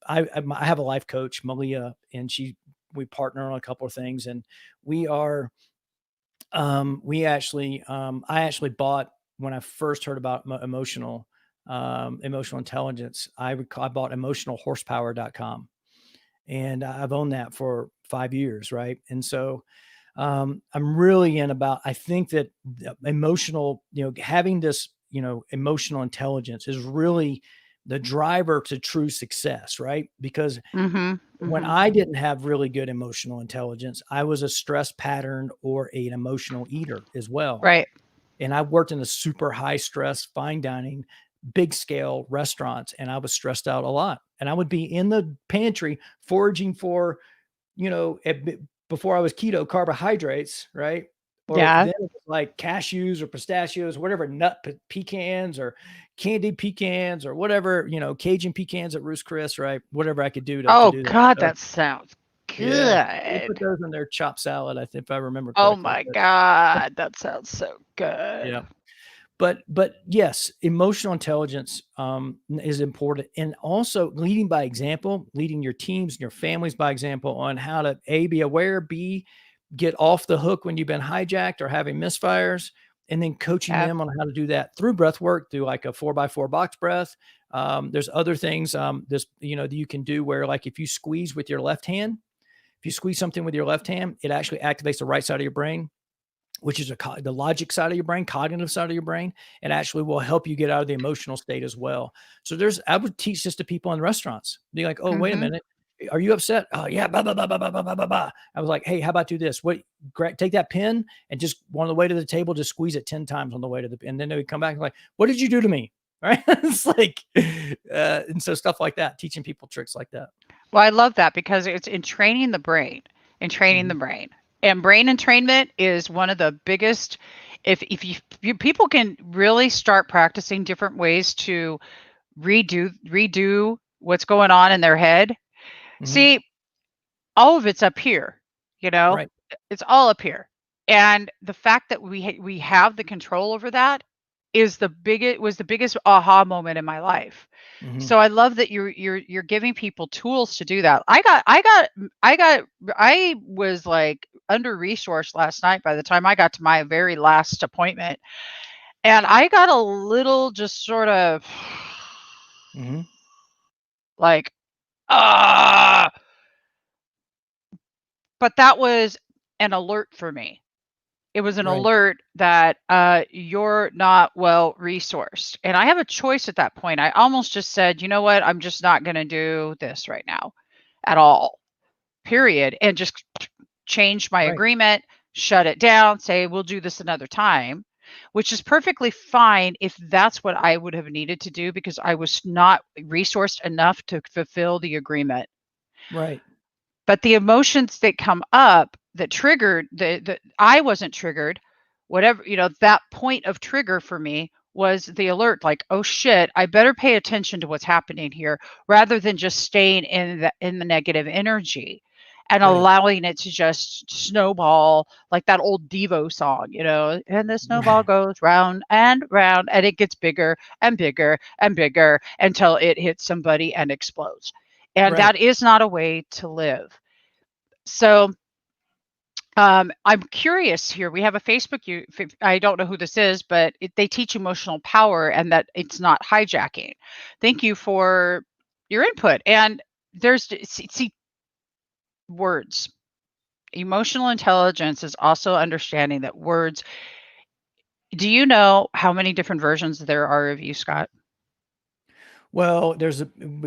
I have a life coach, Malia, and we partner on a couple of things, and we are I actually bought when I first heard about emotional intelligence. I bought emotionalhorsepower.com, and I've owned that for 5 years. Right. And so, I'm really in about, I think that emotional, having this, emotional intelligence is really the driver to true success. Right. Because Mhm. when Mhm. I didn't have really good emotional intelligence, I was a stress pattern or an emotional eater as well. Right. And I worked in a super high stress, fine dining, big scale restaurants, and I was stressed out a lot. And I would be in the pantry foraging for, you know, before I was keto, carbohydrates, right? Or Yeah. then it was like cashews or pistachios, whatever, nut pecans or candied pecans or whatever, Cajun pecans at Ruth's Chris, right? Whatever I could do to Oh do that. god, So that sounds yeah, they put good. those in their chopped salad, I think, if I remember Oh correctly. my But god, that sounds so good. yeah, but yes, emotional intelligence is important, and also leading by example, leading your teams and your families by example on how to a be aware, b get off the hook when you've been hijacked or having misfires, and then coaching Yeah. them on how to do that through breath work, through like a 4x4 box breath. There's other things that you can do where like if you squeeze with your left hand, if you squeeze something with your left hand, it actually activates the right side of your brain, which is the logic side of your brain, cognitive side of your brain, and actually will help you get out of the emotional state as well. So I would teach this to people in restaurants. Be like, oh, wait a Mhm. minute. Are you upset? Oh yeah, blah, blah, blah, blah, blah, blah, blah, blah. I was like, hey, how about do this? Take that pen and just on the way to the table, just squeeze it 10 times on the way to and then they would come back and like, what did you do to me? Right. It's like, and so stuff like that, teaching people tricks like that. Well, I love that because it's in training the brain, in training the Mhm. brain. And brain entrainment is one of the biggest if you people can really start practicing different ways to redo what's going on in their head. Mhm. See, all of it's up here, you know? Right. It's all up here. And the fact that we have the control over that is the biggest aha moment in my life. Mhm. So I love that you're giving people tools to do that. I was like under-resourced last night by the time I got to my very last appointment. And I got a little just sort of like, ah, but that was an alert for me. It was an Right. alert that you're not well resourced. And I have a choice at that point. I almost just said, you know what? I'm just not going to do this right now at all, period. And just change my Right. agreement, shut it down, say, we'll do this another time, which is perfectly fine if that's what I would have needed to do because I was not resourced enough to fulfill the agreement. Right. But the emotions that come up that triggered the I wasn't triggered, whatever, that point of trigger for me was the alert, like, oh shit, I better pay attention to what's happening here rather than just staying in the negative energy and Right. allowing it to just snowball like that old Devo song, and the snowball goes round and round and it gets bigger and bigger and bigger until it hits somebody and explodes. And Right. that is not a way to live. So I'm curious here. We have a Facebook. I don't know who this is, but they teach emotional power and that it's not hijacking. Thank you for your input. And there's see words. Emotional intelligence is also understanding that words. Do you know how many different versions there are of you, Scott? Well,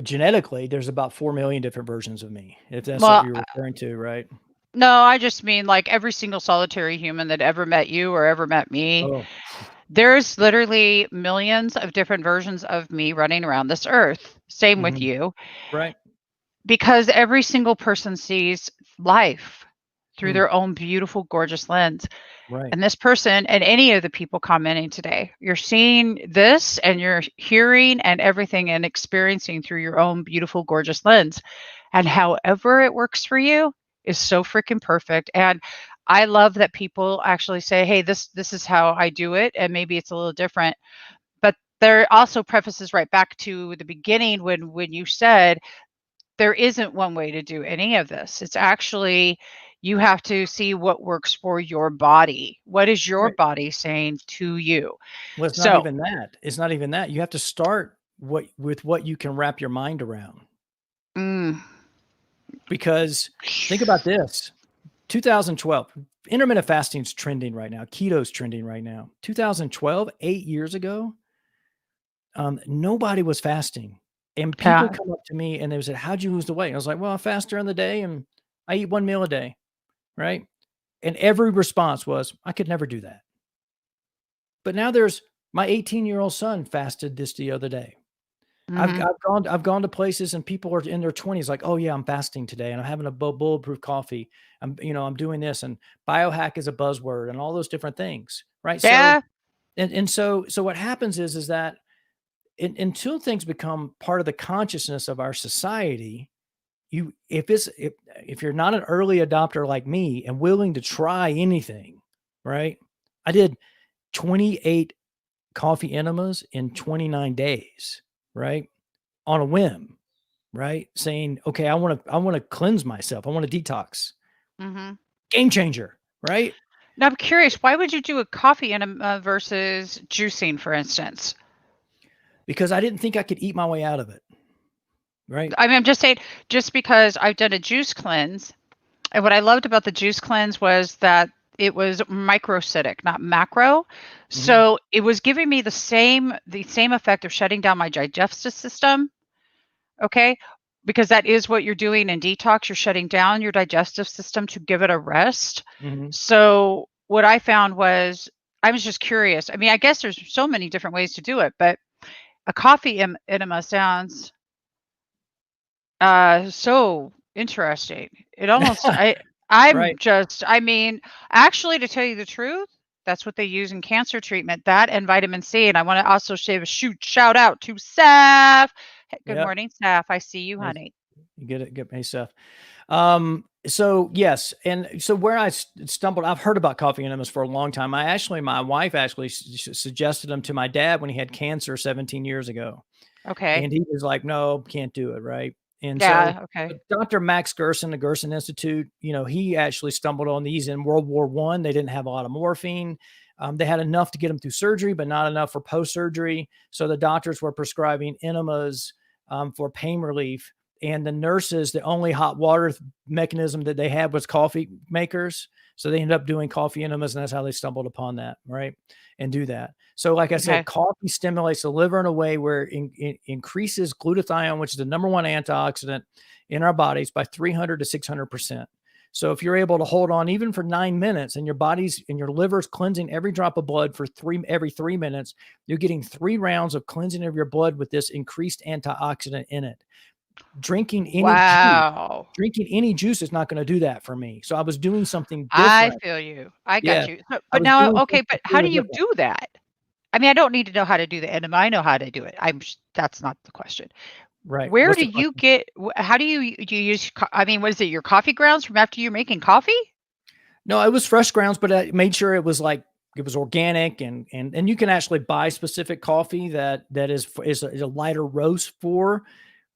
genetically, there's about 4 million different versions of me, if that's what Well, you're referring to, right? no, I just mean like every single solitary human that ever met you or ever met me. Oh, There's literally millions of different versions of me running around this earth. Same with mhm. you, Right. because every single person sees life through Mm, their own beautiful, gorgeous lens. right. And this person and any of the people commenting today, you're seeing this and you're hearing and everything and experiencing through your own beautiful, gorgeous lens. And however it works for you is so freaking perfect. And I love that people actually say, hey, this is how I do it. And maybe it's a little different. But there also prefaces right back to the beginning when you said there isn't one way to do any of this. It's actually you have to see what works for your body. What is your Right. body saying to you? Well, it's not So, even that. It's not even that. You have to start with what you can wrap your mind around. mm, Because think about this. 2012, intermittent fasting is trending right now. Keto's trending right now. 2012, 8 years ago, nobody was fasting. And people yeah. come up to me and they said, "How'd you lose the weight?" I was like, "Well, I fast during the day and I eat 1 meal a day." Right? And every response was, "I could never do that." But now there's my 18-year-old son fasted this the other day. Mhm. I've gone to places and people are in their 20s like, "Oh yeah, I'm fasting today and I'm having a bulletproof coffee. I'm doing this and biohack is a buzzword and all those different things." Right? So Yeah. so what happens is that until things become part of the consciousness of our society, you if you're not an early adopter like me and willing to try anything, right? I did 28 coffee enemas in 29 days, right? On a whim, right? Saying, "Okay, I want to cleanse myself. I want to detox." Mhm. Game changer, right? Now I'm curious, why would you do a coffee enema versus juicing, for instance? Because I didn't think I could eat my way out of it, right? I mean, I'm just saying, just because I've done a juice cleanse, and what I loved about the juice cleanse was that it was microcytic, not macro. Mhm, So it was giving me the same effect of shutting down my digestive system. Okay. Because that is what you're doing in detox. You're shutting down your digestive system to give it a rest. mhm. So what I found was I was just curious. I mean, I guess there's so many different ways to do it, but a coffee enema sounds so interesting. It almost I'm Right. just I mean, actually to tell you the truth, that's what they use in cancer treatment, that and vitamin C. And I want to also say a shout out to Saf. Good Yep. morning, Saf. I see you, Nice. honey. You get it. Get me stuff. So yes, and so where I stumbled, I've heard about coffee enemas for a long time. My wife actually suggested them to my dad when he had cancer 17 years ago. Okay. And he was like, "No, can't do it." Right. And so Yeah. Okay. Dr. Max Gerson, the Gerson Institute, he actually stumbled on these in World War One. They didn't have a lot of morphine. They had enough to get them through surgery, but not enough for post-surgery. So the doctors were prescribing enemas for pain relief. And the nurses, the only hot water mechanism that they had was coffee makers. So they ended up doing coffee enemas, and that's how they stumbled upon that, right? And do that. So like I said, Okay. coffee stimulates the liver in a way where it increases glutathione, which is the number one antioxidant in our bodies, by 300 to 600%. So if you're able to hold on even for 9 minutes and your body's and your liver's cleansing every drop of blood for every 3 minutes, you're getting 3 rounds of cleansing of your blood with this increased antioxidant in it. Drinking Wow. any juice is not going to do that for me. So I was doing something I different. feel you. I got Yeah. you. I But was now, doing okay, something but how do completely you different. do that? I mean, I don't need to know how to do the enema. I know how to do it. That's not the question. Right. Where What's do the you question? get, how do you use, I mean, what is it, your coffee grounds from after you're making coffee? No, it was fresh grounds, but I made sure it was like it was organic, and you can actually buy specific coffee that is a lighter roast for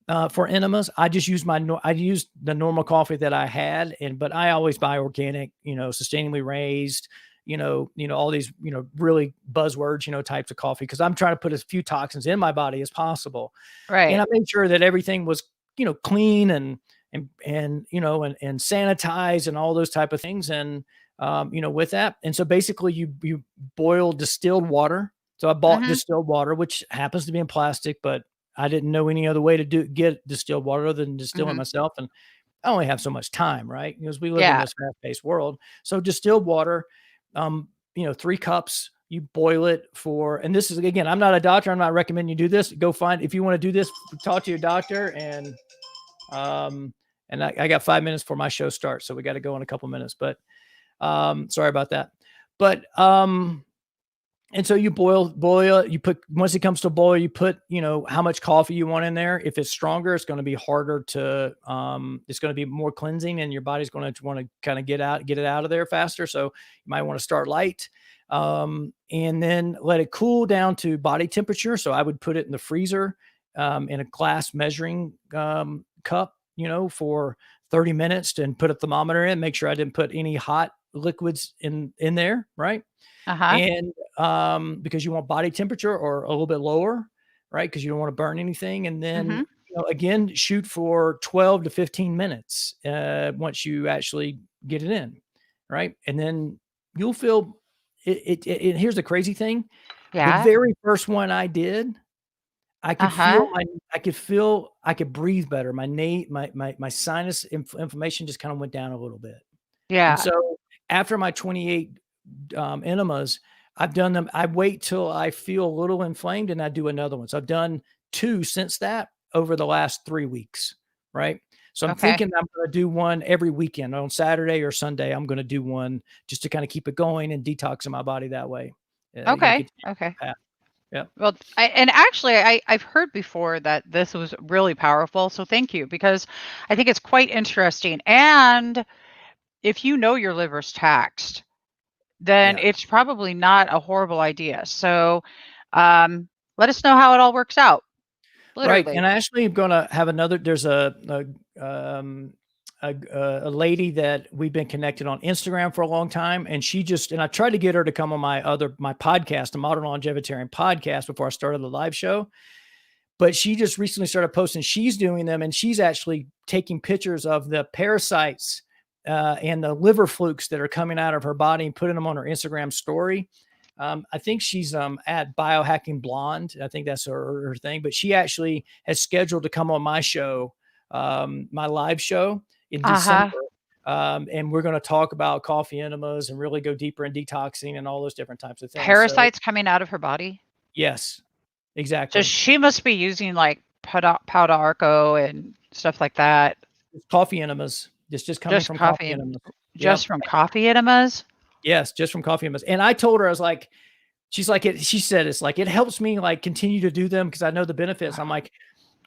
enemas. I just use I used the normal coffee that I had, but I always buy organic, sustainably raised, all these, really buzzwords, types of coffee, because I'm trying to put as few toxins in my body as possible. And Right. I made sure that everything was, clean and sanitized and all those type of things. And, with that. And so basically you boil distilled water. So I bought Mm-hmm. distilled water, which happens to be in plastic, but I didn't know any other way to get distilled water other than distill it Mm-hmm. myself. And I only have so much time, right? Because we live in Yeah. this fast-paced world. So distilled water, 3 cups, you boil it for, and this is, again, I'm not a doctor. I'm not recommending you do this. Go find, if you want to do this, talk to your doctor. Um, and I got 5 minutes before my show starts. So we got to go in a couple minutes, but sorry about that. But and so you boil it. You put, once it comes to boil, you put, how much coffee you want in there. If it's stronger, it's going to be harder to, it's going to be more cleansing, and your body's going to want to kind of get it out of there faster. So you might want to start light, and then let it cool down to body temperature. So I would put it in the freezer, in a glass measuring, cup, for 30 minutes, and put a thermometer in, make sure I didn't put any hot liquids in there. Right. Uh-huh. And because you want body temperature or a little bit lower, right? Because you don't want to burn anything. And then, Mm-hmm. again, shoot for 12 to 15 minutes once you actually get it in, right? And then you'll feel it. Here's the crazy thing: the Yeah. very first one I did, I could Uh-huh. feel I could breathe better. My sinus inflammation just kind of went down a little bit. And Yeah. so after my 28 enemas, I've done them. I wait till I feel a little inflamed, and I do another one. So I've done 2 since that over the last 3 weeks, right? So I'm Okay. thinking I'm going to do one every weekend on Saturday or Sunday. I'm going to do one just to kind of keep it going and detoxing my body that way. Okay. Continue Okay. that. Yeah. Well, and actually, I've heard before that this was really powerful. So thank you, because I think it's quite interesting. And if you know your liver's taxed, then Yeah. it's probably not a horrible idea. So um, let us know how it all works out. Right. Literally. And I actually am going to have another, there's a lady that we've been connected on Instagram for a long time. And and I tried to get her to come on my podcast, the Modern Longevitarian podcast, before I started the live show. But she just recently started posting, she's doing them, and she's actually taking pictures of the parasites and the liver flukes that are coming out of her body and putting them on her Instagram story. I think she's at Biohacking Blonde. I think that's her thing. But she actually has scheduled to come on my show, my live show in December. Uh-huh. And we're going to talk about coffee enemas and really go deeper in detoxing and all those different types of things. So Parasites coming out of her body. yes, So exactly. she must be using like Arco and stuff like that. It's coffee enemas. It's just coming Just from coffee coffee and enemas. just Yep. from coffee enemas. Yes, just from coffee enemas. And I told her, I was like, she's like, she said, it's like, it helps me like continue to do them because I know the benefits. I'm like,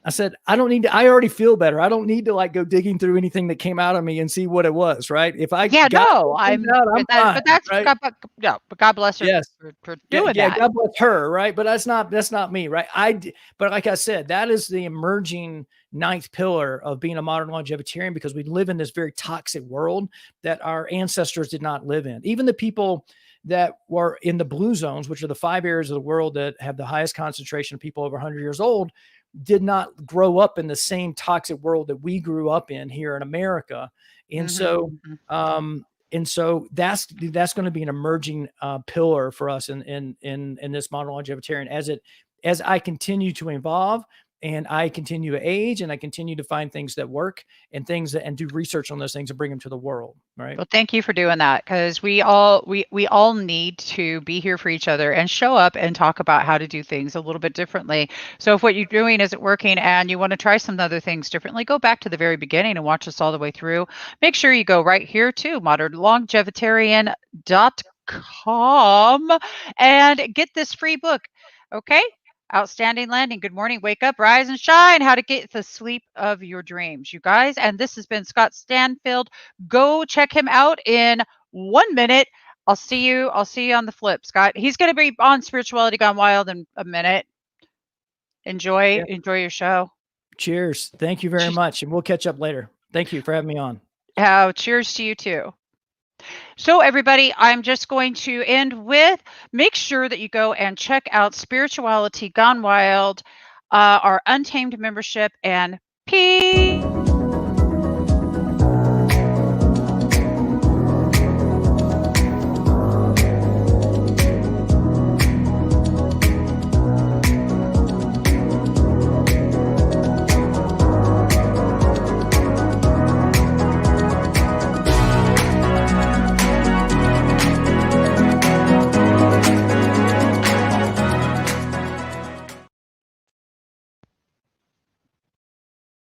I said, I don't need to, I already feel better. I don't need to like go digging through anything that came out of me and see what it was. Right. If I Yeah, got no, things out, I'm fine. but that's Right. but God bless her Yes. for Yeah, doing yeah, that. God bless her, right? But that's not me, right? But like I said, that is the emerging ninth pillar of being a modern longevitarian, because we live in this very toxic world that our ancestors did not live in. Even the people that were in the blue zones, which are the 5 areas of the world that have the highest concentration of people over 100 years old, did not grow up in the same toxic world that we grew up in here in America. And Mhm, so, mhm. that's going to be an emerging pillar for us in this modern longevitarian, as I continue to evolve and I continue to age and I continue to find things that work and things that, and do research on those things and bring them to the world. Right. Well, thank you for doing that, because we all need to be here for each other and show up and talk about how to do things a little bit differently. So if what you're doing isn't working and you want to try some other things differently, go back to the very beginning and watch us all the way through. Make sure you go right here to modernlongevitarian.com and get this free book. Okay? Outstanding landing. Good morning. Wake up, rise, and shine. How to get the sleep of your dreams, you guys. And this has been Scott Stanfield. Go check him out in 1 minute. I'll see you on the flip, Scott. He's going to be on Spirituality Gone Wild in a minute. Yeah. Enjoy your show. Cheers. Thank you very much. And we'll catch up later. Thank you for having me on. Cheers to you too. So, everybody, I'm just going to end with make sure that you go and check out Spirituality Gone Wild, our Untamed membership, and peace.